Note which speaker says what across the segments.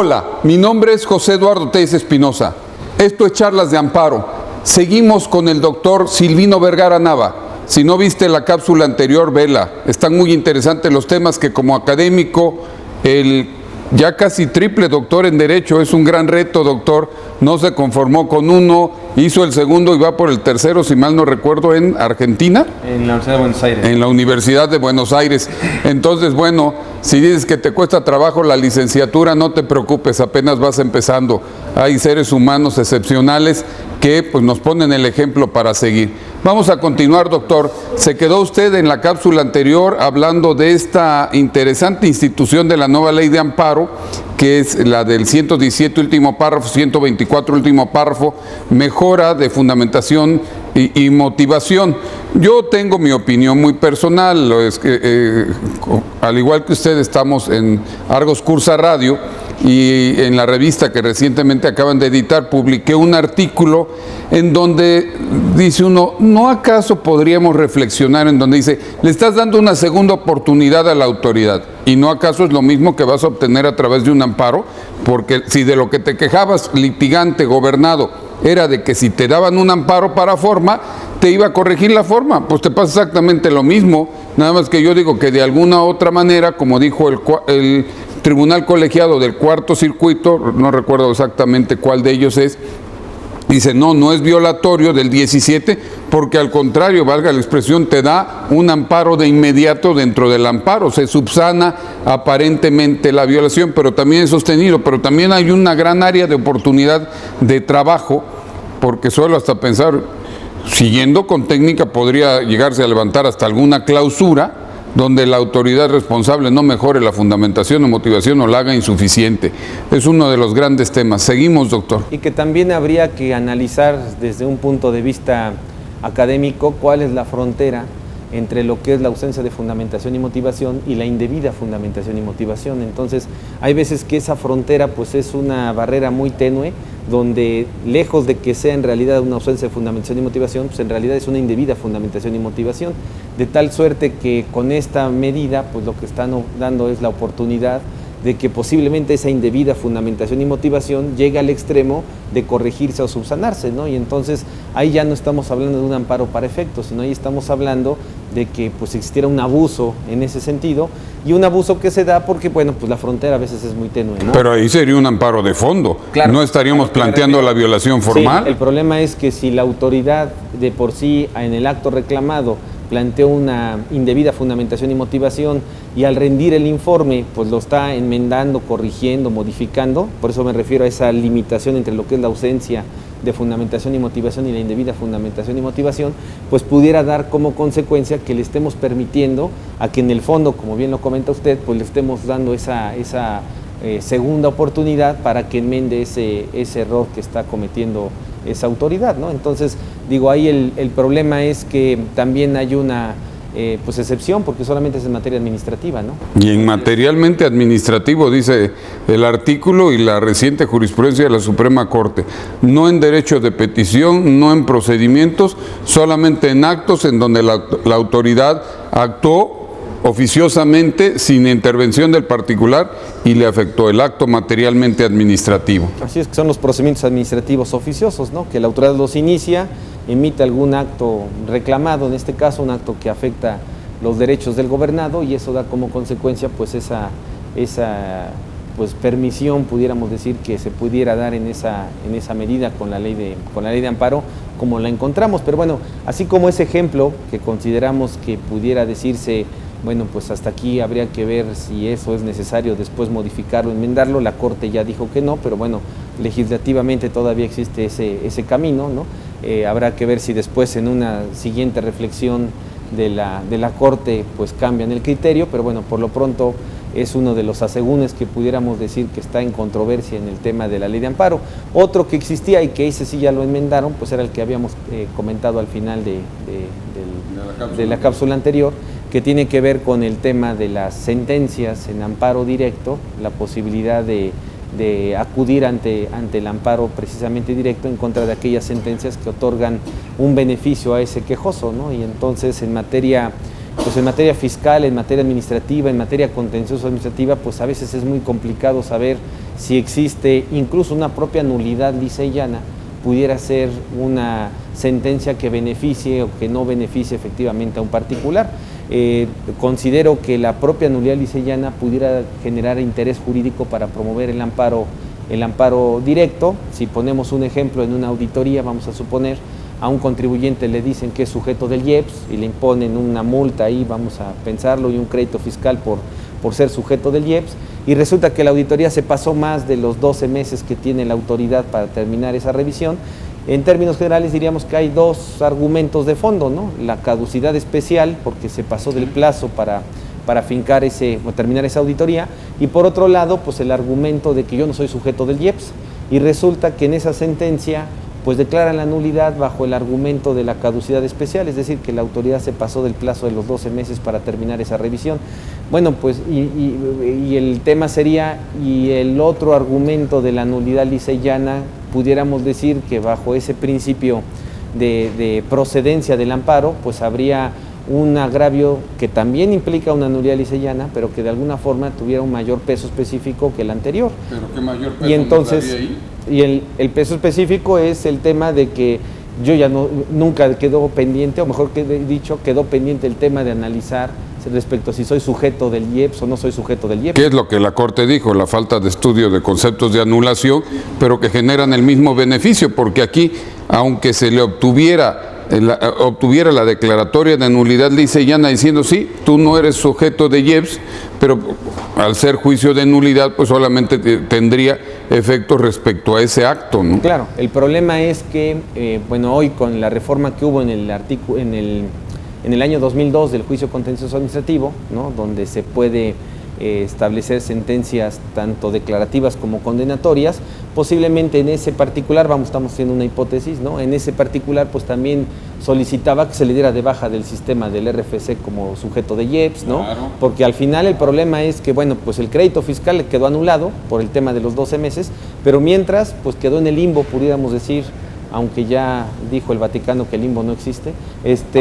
Speaker 1: Hola, mi nombre es José Eduardo Telles Espinosa. Esto es Charlas de Amparo. Seguimos con el doctor Silvino Vergara Nava. Si no viste la cápsula anterior, vela. Están muy interesantes los temas que como académico, el ya casi triple doctor en Derecho, es un gran reto, doctor. No se conformó con uno, hizo el segundo y va por el tercero, si mal no recuerdo, en Argentina.
Speaker 2: En la Universidad de Buenos Aires.
Speaker 1: En la Universidad de Buenos Aires. Entonces, bueno, si dices que te cuesta trabajo la licenciatura, no te preocupes, apenas vas empezando. Hay seres humanos excepcionales que pues, nos ponen el ejemplo para seguir. Vamos a continuar, doctor. Se quedó usted en la cápsula anterior hablando de esta interesante institución de la nueva ley de amparo, que es la del 117 último párrafo, 124 último párrafo, mejora de fundamentación y motivación. Yo tengo mi opinión muy personal, al igual que usted estamos en Argos Cursa Radio, y en la revista que recientemente acaban de editar publiqué un artículo en donde dice uno, ¿no acaso podríamos reflexionar en donde dice, le estás dando una segunda oportunidad a la autoridad? ¿Y no acaso es lo mismo que vas a obtener a través de un amparo? Porque si de lo que te quejabas, litigante, gobernado, era de que si te daban un amparo para forma, te iba a corregir la forma, pues te pasa exactamente lo mismo, nada más que yo digo que de alguna otra manera, como dijo el Tribunal Colegiado del Cuarto Circuito, no recuerdo exactamente cuál de ellos es, dice, no es violatorio del 17, porque al contrario, valga la expresión, te da un amparo de inmediato dentro del amparo, se subsana aparentemente la violación, pero también es sostenido, pero también hay una gran área de oportunidad de trabajo, porque suelo hasta pensar, siguiendo con técnica podría llegarse a levantar hasta alguna clausura, donde la autoridad responsable no mejore la fundamentación o motivación o la haga insuficiente. Es uno de los grandes temas. Seguimos, doctor.
Speaker 2: Y que también habría que analizar desde un punto de vista académico cuál es la frontera entre lo que es la ausencia de fundamentación y motivación y la indebida fundamentación y motivación. Entonces, hay veces que esa frontera pues es una barrera muy tenue, donde lejos de que sea en realidad una ausencia de fundamentación y motivación, pues en realidad es una indebida fundamentación y motivación, de tal suerte que con esta medida pues lo que están dando es la oportunidad de que posiblemente esa indebida fundamentación y motivación llegue al extremo de corregirse o subsanarse, ¿no? Y entonces ahí ya no estamos hablando de un amparo para efectos, sino ahí estamos hablando de que pues existiera un abuso en ese sentido, y un abuso que se da porque, bueno, pues la frontera a veces es muy tenue, ¿no?
Speaker 1: Pero ahí sería un amparo de fondo, claro, no estaríamos planteando la violación formal.
Speaker 2: Sí, el problema es que si la autoridad de por sí en el acto reclamado planteó una indebida fundamentación y motivación y al rendir el informe pues lo está enmendando, corrigiendo, modificando, por eso me refiero a esa limitación entre lo que es la ausencia de fundamentación y motivación y la indebida fundamentación y motivación, pues pudiera dar como consecuencia que le estemos permitiendo a que en el fondo, como bien lo comenta usted, pues le estemos dando esa segunda oportunidad para que enmende ese error que está cometiendo esa autoridad, ¿no? Entonces, digo, ahí el problema es que también hay una pues excepción, porque solamente es en materia administrativa, ¿no?
Speaker 1: Y en materialmente administrativo, dice el artículo y la reciente jurisprudencia de la Suprema Corte, no en derecho de petición, no en procedimientos, solamente en actos en donde la autoridad actuó oficiosamente sin intervención del particular y le afectó el acto materialmente administrativo.
Speaker 2: Así es, que son los procedimientos administrativos oficiosos, ¿no? Que la autoridad los inicia, emite algún acto reclamado, en este caso un acto que afecta los derechos del gobernado, y eso da como consecuencia pues esa pues permisión, pudiéramos decir, que se pudiera dar en esa medida con la ley de amparo como la encontramos. Pero bueno, así como ese ejemplo que consideramos que pudiera decirse, bueno, pues hasta aquí habría que ver si eso es necesario después modificarlo, enmendarlo. La Corte ya dijo que no, pero bueno, legislativamente todavía existe ese camino, ¿no? Habrá que ver si después en una siguiente reflexión de la Corte pues cambian el criterio, pero bueno, por lo pronto es uno de los asegúnes que pudiéramos decir que está en controversia en el tema de la ley de amparo. Otro que existía y que ese sí ya lo enmendaron, pues era el que habíamos comentado al final de la cápsula anterior, que tiene que ver con el tema de las sentencias en amparo directo, la posibilidad de acudir ante el amparo precisamente directo en contra de aquellas sentencias que otorgan un beneficio a ese quejoso, ¿no? Y entonces en materia pues en materia fiscal, en materia administrativa, en materia contencioso administrativa, pues a veces es muy complicado saber si existe incluso una propia nulidad lisa y llana, pudiera ser una sentencia que beneficie o que no beneficie efectivamente a un particular. Considero que la propia nulidad lisa y llana pudiera generar interés jurídico para promover el amparo directo. Si ponemos un ejemplo en una auditoría, vamos a suponer, a un contribuyente le dicen que es sujeto del IEPS y le imponen una multa ahí, vamos a pensarlo, y un crédito fiscal por ser sujeto del IEPS, y resulta que la auditoría se pasó más de los 12 meses que tiene la autoridad para terminar esa revisión. En términos generales diríamos que hay dos argumentos de fondo, ¿no? La caducidad especial, porque se pasó del plazo para fincar terminar esa auditoría, y por otro lado, pues el argumento de que yo no soy sujeto del IEPS, y resulta que en esa sentencia pues declaran la nulidad bajo el argumento de la caducidad especial, es decir, que la autoridad se pasó del plazo de los 12 meses para terminar esa revisión. Bueno, pues y el tema sería, y el otro argumento de la nulidad lisa y llana, pudiéramos decir que bajo ese principio de procedencia del amparo, pues habría un agravio que también implica una nulidad lisa y llana, pero que de alguna forma tuviera un mayor peso específico que el anterior.
Speaker 1: ¿Pero qué mayor peso?
Speaker 2: Y entonces, y el peso específico es el tema de que yo ya nunca quedó pendiente, o mejor que dicho, quedó pendiente el tema de analizar respecto a si soy sujeto del IEPS o no soy sujeto del IEPS.
Speaker 1: ¿Qué es lo que la Corte dijo? La falta de estudio de conceptos de anulación, pero que generan el mismo beneficio, porque aquí, aunque se le obtuviera la declaratoria de nulidad lisa y llana diciendo sí, tú no eres sujeto de IEPS, pero al ser juicio de nulidad, pues solamente tendría efectos respecto a ese acto, ¿no?
Speaker 2: Claro, el problema es que, bueno, hoy con la reforma que hubo en el año 2002 del juicio contencioso administrativo, ¿no? Donde se puede establecer sentencias tanto declarativas como condenatorias, posiblemente en ese particular, estamos haciendo una hipótesis, ¿no? En ese particular pues también solicitaba que se le diera de baja del sistema del RFC como sujeto de IEPS, ¿no? Claro. Porque al final el problema es que, bueno, pues el crédito fiscal quedó anulado por el tema de los 12 meses, pero mientras pues quedó en el limbo, pudiéramos decir, aunque ya dijo el Vaticano que el limbo no existe,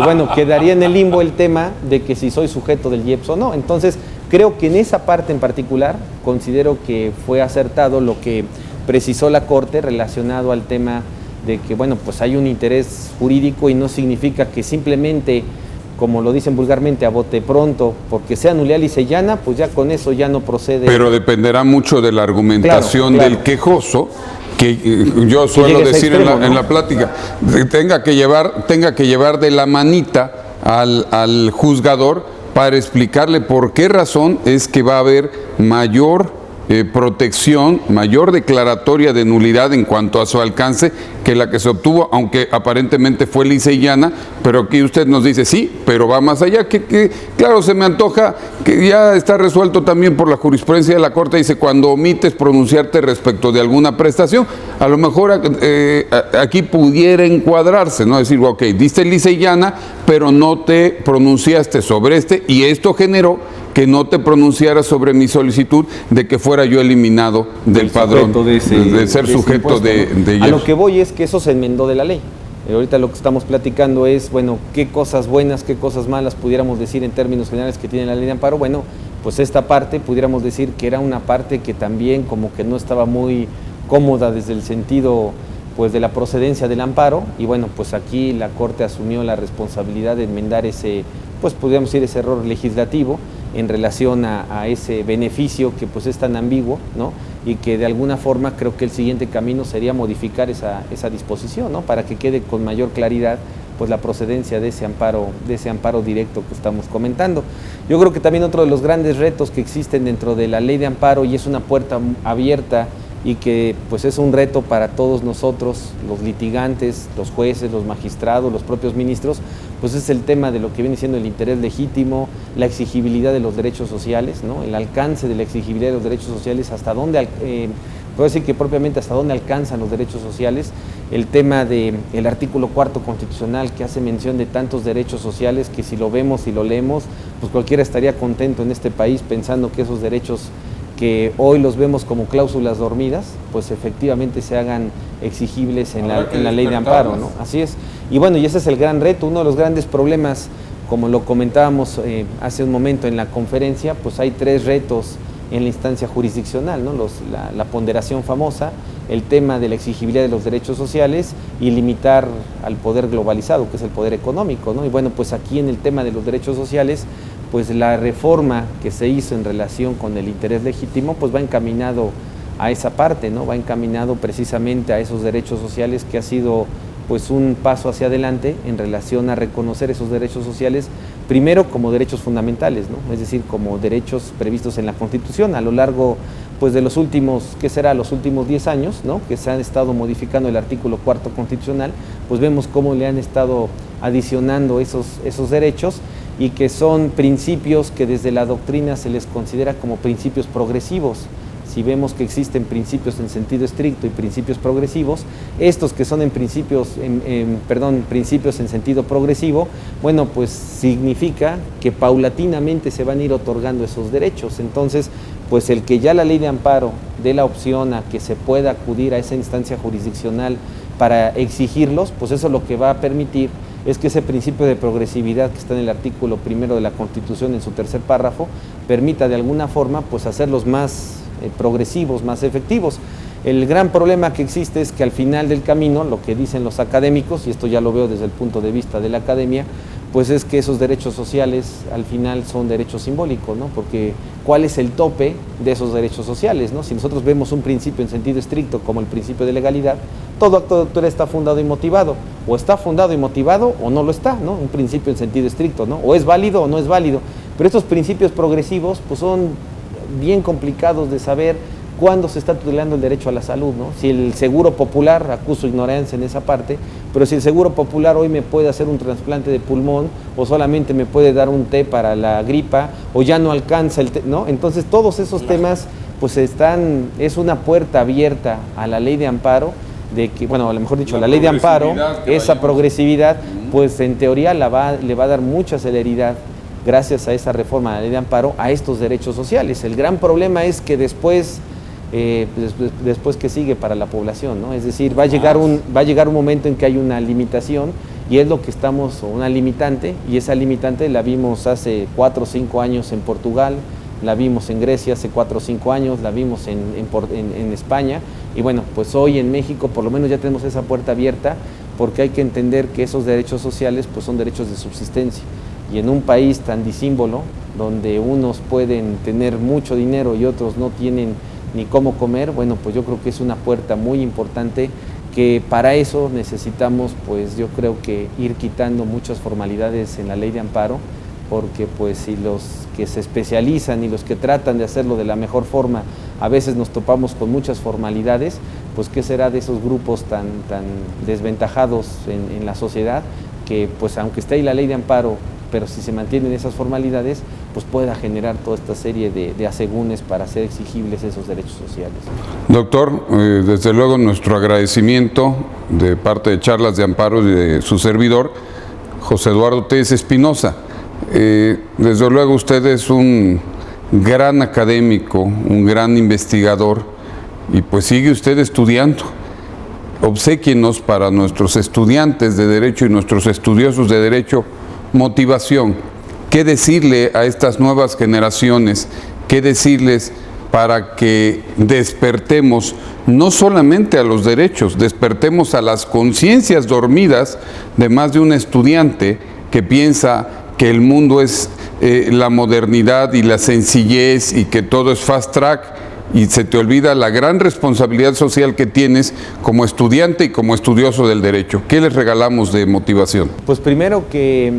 Speaker 2: bueno, quedaría en el limbo el tema de que si soy sujeto del IEPS o no. Entonces, creo que en esa parte en particular, considero que fue acertado lo que precisó la Corte relacionado al tema de que, bueno, pues hay un interés jurídico y no significa que simplemente, como lo dicen vulgarmente, a bote pronto, porque sea nulidad lisa y llana, pues ya con eso ya no procede.
Speaker 1: Pero dependerá mucho de la argumentación del quejoso, que yo suelo decir extremo, en la plática, tenga que llevar de la manita al juzgador para explicarle por qué razón es que va a haber mayor protección, mayor declaratoria de nulidad en cuanto a su alcance que la que se obtuvo, aunque aparentemente fue lisa y llana, pero aquí usted nos dice sí, pero va más allá, que claro, se me antoja que ya está resuelto también por la jurisprudencia de la Corte, dice cuando omites pronunciarte respecto de alguna prestación, a lo mejor aquí pudiera encuadrarse, ¿no? Decir, ok, diste lisa y llana, pero no te pronunciaste sobre y esto generó que no te pronunciaras sobre mi solicitud de que fuera yo eliminado del padrón, de ser sujeto de IEPS.
Speaker 2: A lo que voy es que eso se enmendó de la ley. Ahorita lo que estamos platicando es, bueno, qué cosas buenas, qué cosas malas pudiéramos decir en términos generales que tiene la ley de amparo. Bueno, pues esta parte pudiéramos decir que era una parte que también como que no estaba muy cómoda desde el sentido pues de la procedencia del amparo, y bueno, pues aquí la Corte asumió la responsabilidad de enmendar ese, pues podríamos decir ese error legislativo en relación a ese beneficio que pues es tan ambiguo, ¿no? Y que de alguna forma creo que el siguiente camino sería modificar esa disposición, ¿no? Para que quede con mayor claridad pues la procedencia de ese amparo directo que estamos comentando. Yo creo que también otro de los grandes retos que existen dentro de la ley de amparo, y es una puerta abierta y que pues es un reto para todos nosotros, los litigantes, los jueces, los magistrados, los propios ministros, pues es el tema de lo que viene siendo el interés legítimo, la exigibilidad de los derechos sociales, ¿no? El alcance de la exigibilidad de los derechos sociales, hasta dónde, puedo decir que propiamente hasta dónde alcanzan los derechos sociales, el tema del artículo 4 constitucional que hace mención de tantos derechos sociales que si lo vemos y lo leemos, pues cualquiera estaría contento en este país pensando que esos derechos que hoy los vemos como cláusulas dormidas, pues efectivamente se hagan exigibles en la ley de amparo, ¿no? Así es. Y bueno, y ese es el gran reto, uno de los grandes problemas como lo comentábamos hace un momento en la conferencia, pues hay 3 retos en la instancia jurisdiccional, ¿no? La ponderación famosa, el tema de la exigibilidad de los derechos sociales y limitar al poder globalizado, que es el poder económico, ¿no? Y bueno, pues aquí en el tema de los derechos sociales, pues la reforma que se hizo en relación con el interés legítimo, pues va encaminado a esa parte, ¿no? Va encaminado precisamente a esos derechos sociales, que ha sido pues un paso hacia adelante en relación a reconocer esos derechos sociales, primero como derechos fundamentales, ¿no? Es decir, como derechos previstos en la Constitución a lo largo pues de los últimos, ¿qué será? Los últimos 10 años, ¿no? Que se han estado modificando el artículo 4º constitucional, pues vemos cómo le han estado adicionando esos derechos, y que son principios que desde la doctrina se les considera como principios progresivos. Si vemos que existen principios en sentido estricto y principios progresivos, estos que son principios en sentido progresivo, bueno, pues significa que paulatinamente se van a ir otorgando esos derechos. Entonces, pues el que ya la ley de amparo dé la opción a que se pueda acudir a esa instancia jurisdiccional para exigirlos, pues eso lo que va a permitir es que ese principio de progresividad que está en el artículo 1 de la Constitución en su 3er párrafo, permita de alguna forma pues hacerlos más progresivos, más efectivos. El gran problema que existe es que al final del camino, lo que dicen los académicos, y esto ya lo veo desde el punto de vista de la academia, pues es que esos derechos sociales al final son derechos simbólicos, ¿no? Porque ¿cuál es el tope de esos derechos sociales, ¿no? Si nosotros vemos un principio en sentido estricto como el principio de legalidad, todo acto de autoría está fundado y motivado, o está fundado y motivado o no lo está, ¿no? Un principio en sentido estricto, ¿no? O es válido o no es válido, pero estos principios progresivos pues son bien complicados de saber cuándo se está tutelando el derecho a la salud, ¿no? Si el Seguro Popular, acuso ignorancia en esa parte, pero si el Seguro Popular hoy me puede hacer un trasplante de pulmón, o solamente me puede dar un té para la gripa, o ya no alcanza el té, ¿no? Entonces todos esos temas pues es una puerta abierta a la ley de amparo, de que, bueno, a lo mejor dicho, la ley de amparo, esa progresividad, pues en teoría le va a dar mucha celeridad, gracias a esa reforma de la ley de amparo, a estos derechos sociales. El gran problema es que después que sigue para la población, ¿no? Es decir, va a llegar un momento en que hay una limitación, y es lo que o una limitante, y esa limitante la vimos hace 4 o 5 años en Portugal, la vimos en Grecia hace 4 o 5 años, la vimos en España, y bueno, pues hoy en México por lo menos ya tenemos esa puerta abierta, porque hay que entender que esos derechos sociales pues son derechos de subsistencia. Y en un país tan disímbolo, donde unos pueden tener mucho dinero y otros no tienen ni cómo comer, bueno, pues yo creo que es una puerta muy importante, que para eso necesitamos, pues yo creo que ir quitando muchas formalidades en la ley de amparo, porque pues si los que se especializan y los que tratan de hacerlo de la mejor forma, a veces nos topamos con muchas formalidades, pues qué será de esos grupos tan desventajados en la sociedad, que pues aunque esté ahí la ley de amparo, pero si se mantienen esas formalidades, pues pueda generar toda esta serie de asegúnes para hacer exigibles esos derechos sociales.
Speaker 1: Doctor, desde luego nuestro agradecimiento de parte de Charlas de Amparo y de su servidor, José Eduardo Telles Espinosa. Desde luego usted es un gran académico, un gran investigador, y pues sigue usted estudiando. Obséquienos para nuestros estudiantes de Derecho y nuestros estudiosos de Derecho motivación. ¿Qué decirle a estas nuevas generaciones? ¿Qué decirles para que despertemos no solamente a los derechos, despertemos a las conciencias dormidas de más de un estudiante que piensa que el mundo es la modernidad y la sencillez y que todo es fast track, y se te olvida la gran responsabilidad social que tienes como estudiante y como estudioso del derecho? ¿Qué les regalamos de motivación?
Speaker 2: Pues primero que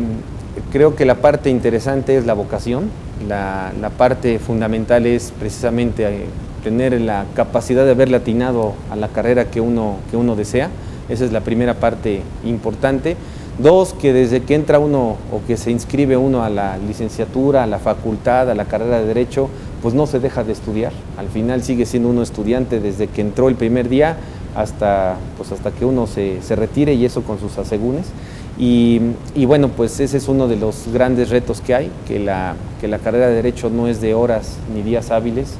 Speaker 2: creo que la parte interesante es la vocación, la parte fundamental es precisamente tener la capacidad de haberle atinado a la carrera que uno desea. Esa es la primera parte importante. 2, que desde que entra uno o que se inscribe uno a la licenciatura, a la facultad, a la carrera de Derecho, pues no se deja de estudiar. Al final sigue siendo uno estudiante desde que entró el primer día hasta que uno se retire, y eso con sus asegúnes. Y bueno, pues ese es uno de los grandes retos que hay, que la carrera de Derecho no es de horas ni días hábiles.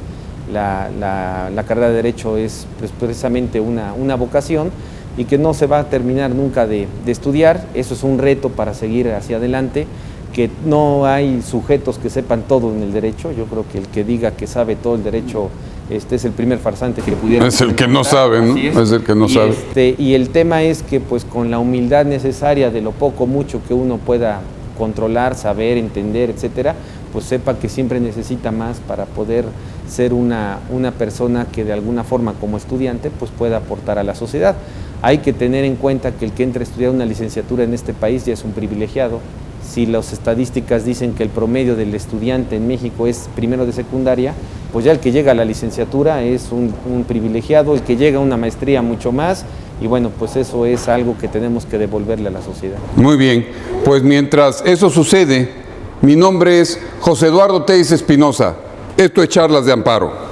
Speaker 2: La carrera de Derecho es pues, precisamente una vocación, y que no se va a terminar nunca de estudiar. Eso es un reto para seguir hacia adelante. que no hay sujetos que sepan todo en el derecho. Yo creo que el que diga que sabe todo el derecho es el primer farsante que pudiera.
Speaker 1: Es el que no sabe, ¿no? Es el que no sabe.
Speaker 2: Y el tema es que pues con la humildad necesaria de lo poco mucho que uno pueda controlar, saber, entender, etcétera, pues sepa que siempre necesita más para poder ser una persona que de alguna forma como estudiante pues pueda aportar a la sociedad. Hay que tener en cuenta que el que entra a estudiar una licenciatura en este país ya es un privilegiado. Si las estadísticas dicen que el promedio del estudiante en México es primero de secundaria, pues ya el que llega a la licenciatura es un privilegiado, el que llega a una maestría mucho más, y bueno, pues eso es algo que tenemos que devolverle a la sociedad.
Speaker 1: Muy bien, pues mientras eso sucede, mi nombre es José Eduardo Teis Espinosa. Esto es Charlas de Amparo.